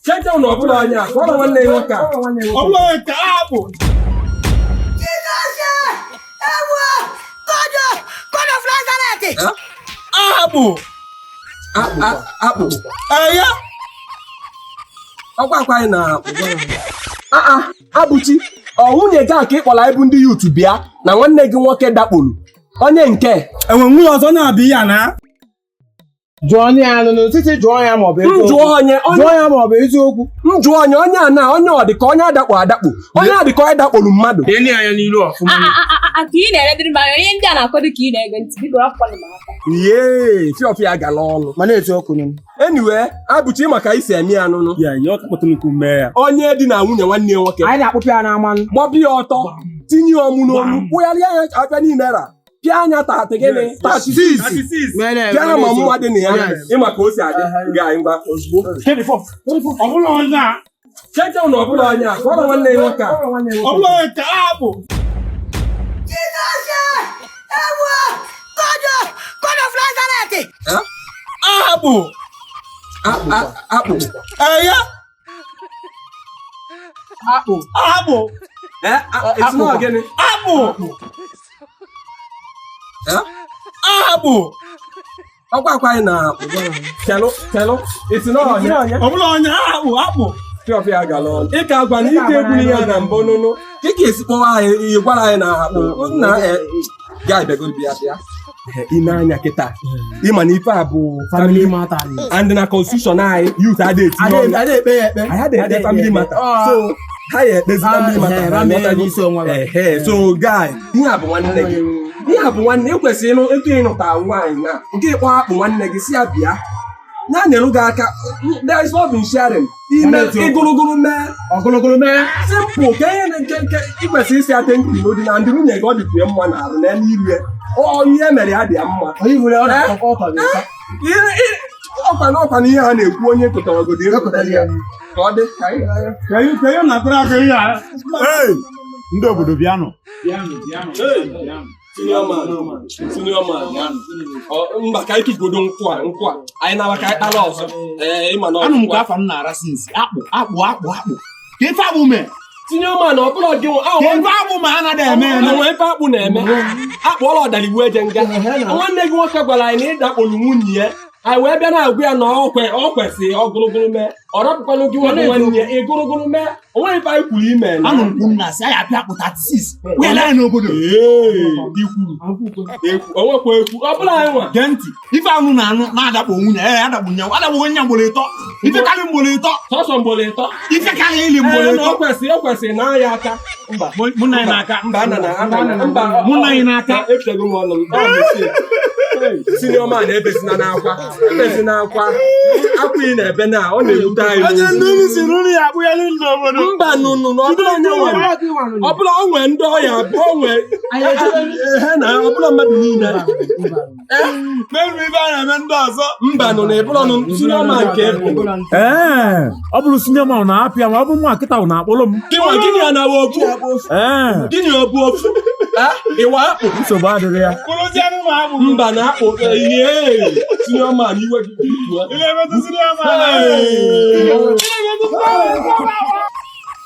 Check on Obulonya. What a one day work out. Apple. Yeah. Ọkwa na Abụchi nwunye gị aka ịkpọla ibu ndị yutu bịa na nwanne gị nwoke dakpuru onye nke enwe nwunye ọzọ na-abịa ya na jụọ onye ya n'etiti jụọ ya ma ọ bụ eziokwu njụọ onye a na onye ọ dị ka onye adakpụ adakpụ onye a dị ka onye dakpuru mmadụ enyi anya n'ilu ọfụma ka ị na-eredịrị ma onye ndị a na-akọdụ ka ị na-ege ntị biko rapụkwana m aka yee fiọfị ya gala ọnụ mana etu ọkụ nụ anyway Abụchi maka isi eme ya nụnụ ya nye ọkapụta nnukwu mee ya onye dị na nwunye nwanne ya nwoke anyị na-akpụpụ ya n'ama gbọbi ya ọtọ tinye ọmụ n'olu kwụgharịa ya aka niile ra pịa anya tatị gịnị 36 pịa ma mma dị na ya ịma ka o si adị ga ngwa ozugbo cheche ụnụ ọbụla onye a kọrọ nwanne ya nwoke ọkwa anyị na kelụ isi n'ọhịa Fiọfịa gala ọnụ ịka agwa na ike egwu ihe na mbụ nụnụ ike esi kpọwa anyị ihe gwara anyị na akpụ na ga-abịagobịa ime anya kịta ịma na ife a bụ family matter and na constitution anyị youth adịghị etinye ọnụ anyị adịghị family matter so ha ya ekpezi family matter so guy ihe a bụ nwanne gị ihe a bụ nwanne ị kwesịrị ịtụ ịnụta nwaanyị na nke ịkpọ akpụ nwanne gị si ya bịa na nyere gị aka there is love in sharing ime ogologo mee simple ka ihe nke ị kwesịrị isi ate nkiri n'odi na ndị nwunye gị ọ dịkwuye mma na arụ n'elu iru ya ihe mere ya dị ya mma ọkwa na ihe ha na-ekwu onye kụtaragodo ịrụpụtara ya ka ọ dị ndị obodo bịanụ senior man mba ka ịtụgodo nkwụ a anyị na ka ala ọzọ ịma na anụ nke afọ m na-ara sinsi akpụ ka ife akpụ mee senior man ọ bụla dị ka ife akpụ ma anaghị eme nwe ife akpụ na-eme akpụ ọla ọdara iwu eje nga nwanne gị nwoke gwara anyị na ịdakpolu nwunye ya anyị wee bịa na-agwa ya na ọ kwesịrị ọgụrụgụrụ mee ọ rapụkwanụ gị nwanne ya ịgụrụgụrụ mee onweghị ife anyị kwuru ime anụ nkwụ m na-asị anyị apịa akpụ 36 wee lee n'obodo onwekwa ekwu ọ bụla anyị nwa gee ntị ife anụ na-anụ na-adakpo nwunye adakpo nya mgboro ịtọ ife karị mgboro ịtọ sọsọ mgboro ịtọ ife karị ili mgboro ịtọ o kwesịrị na anya aka mụ na anyị n'aka mụ na anyị n'aka efego m ọnụ senior man ebezina n'akwa akwa ị na-ebe na ọ na-ewute anyị mba nụnụ na ọbụla onwe ndị ọya abụọ onwe na ọbụla mmadụ niile mba nụ na ịbụrụ nụ senior man nke bụ ọ bụrụ senior man na-apịa ma ọ bụ nwa nkịta na akpụlụ m gịnị ya na-awa ofu gịnị obu ofu ịwa akpụ nsogbu adịrị ya mba na akpụ ihe senior man iwe gị